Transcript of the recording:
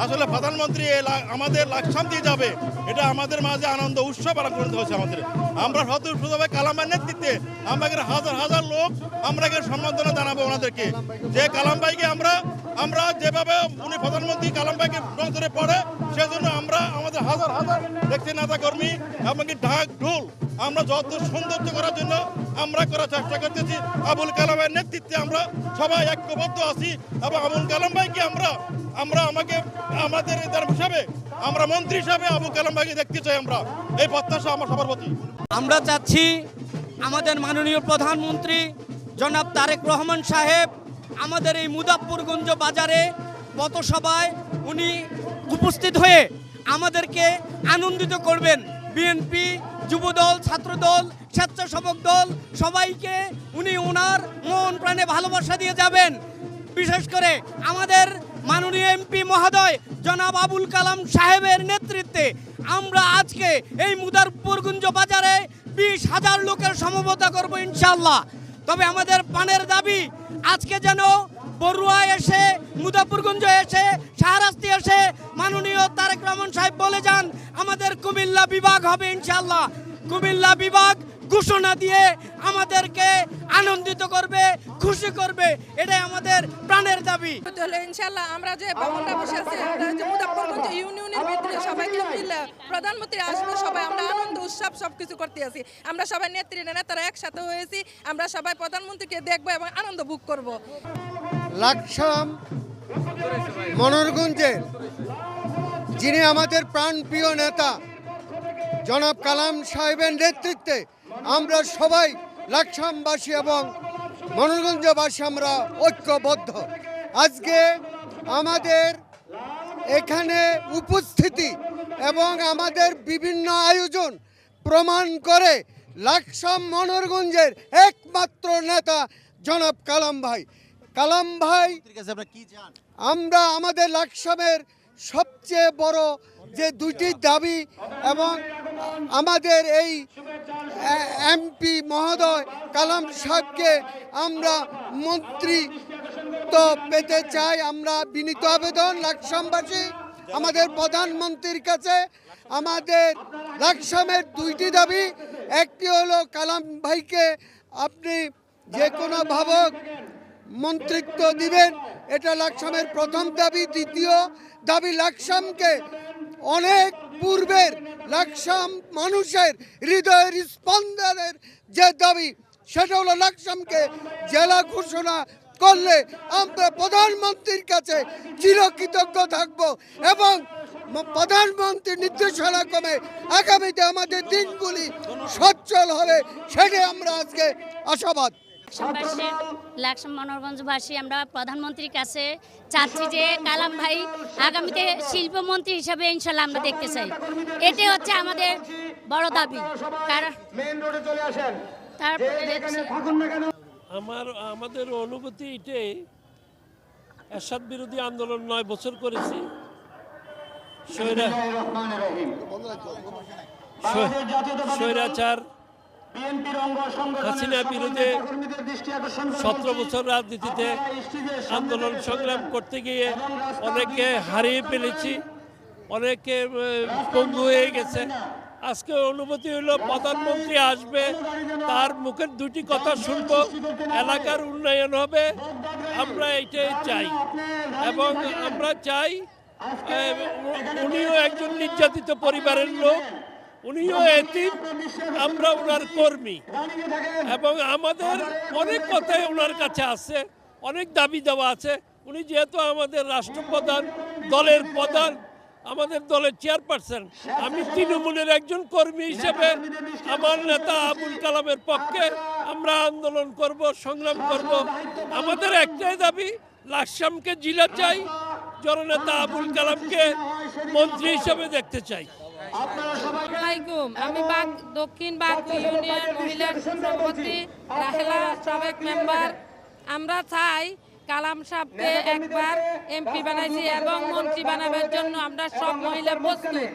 আসলে প্রধানমন্ত্রী আমাদের লাকসাম দিয়ে যাবে, এটা আমাদের মাঝে আনন্দ উৎসব পালন করতে হচ্ছে আমাদের। আমরা স্বতঃস্ফূর্তভাবে কালাম ভাইয়ের নেতৃত্বে আমরা হাজার হাজার লোক আমরা সম্বর্ধনা জানাবো ওনাদেরকে, যে কালাম ভাইকে আমরা যেভাবে উনি প্রধানমন্ত্রী কালাম ভাইকে ধরে পড়ে, সেজন্য আমরা আমাদের হাজার হাজার দেখছি নেতা কর্মী এমনকি ঢাক ঢোল আমরা যত সৌন্দর্য করার জন্য আমরা করার চেষ্টা করতেছি। আবুল কালামের নেতৃত্বে আমরা সবাই ঐক্যবদ্ধ আছি এবং আবুল কালাম ভাইকে আমরা আমাদের হিসাবে আমরা মন্ত্রী হিসাবে আবুল কালাম ভাইকে দেখতে চাই। আমরা এই প্রত্যাশা আমার সবার প্রতি। আমরা চাচ্ছি আমাদের মাননীয় প্রধানমন্ত্রী জনাব তারেক রহমান সাহেব আমাদের এই মুজাফফরগঞ্জ বাজারে পথসভায় উনি উপস্থিত হয়ে আমাদেরকে আনন্দিত করবেন। বিএনপি, যুবদল, ছাত্রদল, স্বেচ্ছাসেবক দল সবাইকে উনি ওনার মন প্রাণে ভালোবাসা দিয়ে যাবেন। বিশেষ করে আমাদের মাননীয় এমপি মহোদয় জনাব আবুল কালাম সাহেবের নেতৃত্বে আমরা আজকে এই মুজাফফরগঞ্জ বাজারে 20,000 লোকের সমবেত করব ইনশাআল্লাহ। তবে আমাদের পানের দাবি আজকে যেন বড়ুয়া এসে, মুজাফফরগঞ্জ এসে, শাহরাস্তি এসে মাননীয় তারেক রহমান সাহেব বলে যান আমাদের কুমিল্লা বিভাগ হবে ইনশাআল্লাহ। কুমিল্লা বিভাগ ঘোষণা দিয়ে আমাদেরকে আনন্দিত করবে, খুশি করবে, এটাই আমাদের প্রাণের দাবি। ইনশাআল্লাহ আমরা যে ভবনটা বসে আছি, আমরা যে মুজাফফরগঞ্জ ইউনিয়নের ভিতরে সবাইকে মিলে প্রধানমন্ত্রী আসবে, সবাই আমরা আনন্দ উৎসব সবকিছু করতে আছি। আমরা সবাই নেতারা একসাথে হয়েছি, আমরা সবাই প্রধানমন্ত্রীকে দেখবো এবং আনন্দ ভোগ করব। লাকসাম মনোরগঞ্জের যিনি আমাদের প্রাণপ্রিয় নেতা জনাব কালাম সাহেবের নেতৃত্বে আমরা সবাই লাকসামবাসী এবং মনোরগঞ্জবাসী আমরা ঐক্যবদ্ধ। আজকে আমাদের এখানে উপস্থিতি এবং আমাদের বিভিন্ন আয়োজন প্রমাণ করে লাকসাম মনোরগঞ্জের একমাত্র নেতা জনাব কালাম ভাই। কালাম ভাই, আমরা আমাদের লাকসামের সবচেয়ে বড় যে দুইটি দাবি এবং আমাদের এই এমপি মহোদয় কালাম সাহেবকে আমরা মন্ত্রিত্ব পেতে চাই। আমরা বিনীত আবেদন লাকসামবাসী আমাদের প্রধানমন্ত্রীর কাছে। আমাদের লাকসামের দুইটি দাবি, একটি হলো কালাম ভাইকে আপনি যে কোনো ভাবক মন্ত্রিত্ব দিবেন, এটা লাকসামের প্রথম দাবি। দ্বিতীয় দাবি লাকসামকে অনেক পূর্বের লাকসাম মানুষের হৃদয়ের স্পন্দনের যে দাবি, সেটা হলো লাকসামকে জেলা ঘোষণা করলে আমরা প্রধানমন্ত্রীর কাছে চিরকৃতজ্ঞ থাকব এবং প্রধানমন্ত্রীর নির্দেশনা ক্রমে আগামীতে আমাদের দিনগুলি সচ্ছল হবে, সেটাই আমরা আজকে আশাবাদ। লাকসাম মনোরগঞ্জবাসী আমরা প্রধানমন্ত্রীর কাছে চাচ্ছি যে কালাম ভাই আগামীতে শিল্পমন্ত্রী হিসাবে ইনশাল্লাহ আমরা দেখতে চাই। এটাই হচ্ছে আমাদের বড় দাবি। আমাদের অনুভূতি এটাই, এরশাদ বিরোধী আন্দোলন 9 বছর করেছি। স্বৈরাচার হাসিনা বিরুদ্ধে 17 বছর রাজনীতিতে আন্দোলন সংগ্রাম করতে গিয়ে অনেকে হারিয়ে ফেলেছি, অনেকে পঙ্গু হয়ে গেছে। আজকে অনুভূতি হলো প্রধানমন্ত্রী আসবে, তার মুখের দুটি কথা শুনবো, এলাকার উন্নয়ন হবে। আমরা এটাই চাই এবং আমরা চাই উনিও একজন নির্যাতিত পরিবারের লোক, উনিও এতিম, আমরা ওনার কর্মী এবং আমাদের অনেক কথাই ওনার কাছে আছে, অনেক দাবি দেওয়া আছে। উনি যেহেতু আমাদের রাষ্ট্রপ্রধান, দলের প্রধান, আমাদের দলের চেয়ারপারসন, আমি তৃণমূলের একজন কর্মী হিসেবে আমার নেতা আবুল কালামের পক্ষে আমরা আন্দোলন করব, সংগ্রাম করব। আমাদের একটাই দাবি, লাকসামকে জেলা চাই, জননেতা আবুল কালামকে মন্ত্রী হিসেবে দেখতে চাই। আমি দক্ষিণ বাগু ইউনিয়ন মহিলা সভাপতি রাহেলা, সাবেক মেম্বার। আমরা চাই কালাম সাহেবকে একবার এমপি বানাইছি এবং মন্ত্রী বানাবার জন্য আমরা সব মহিলা প্রস্তুত।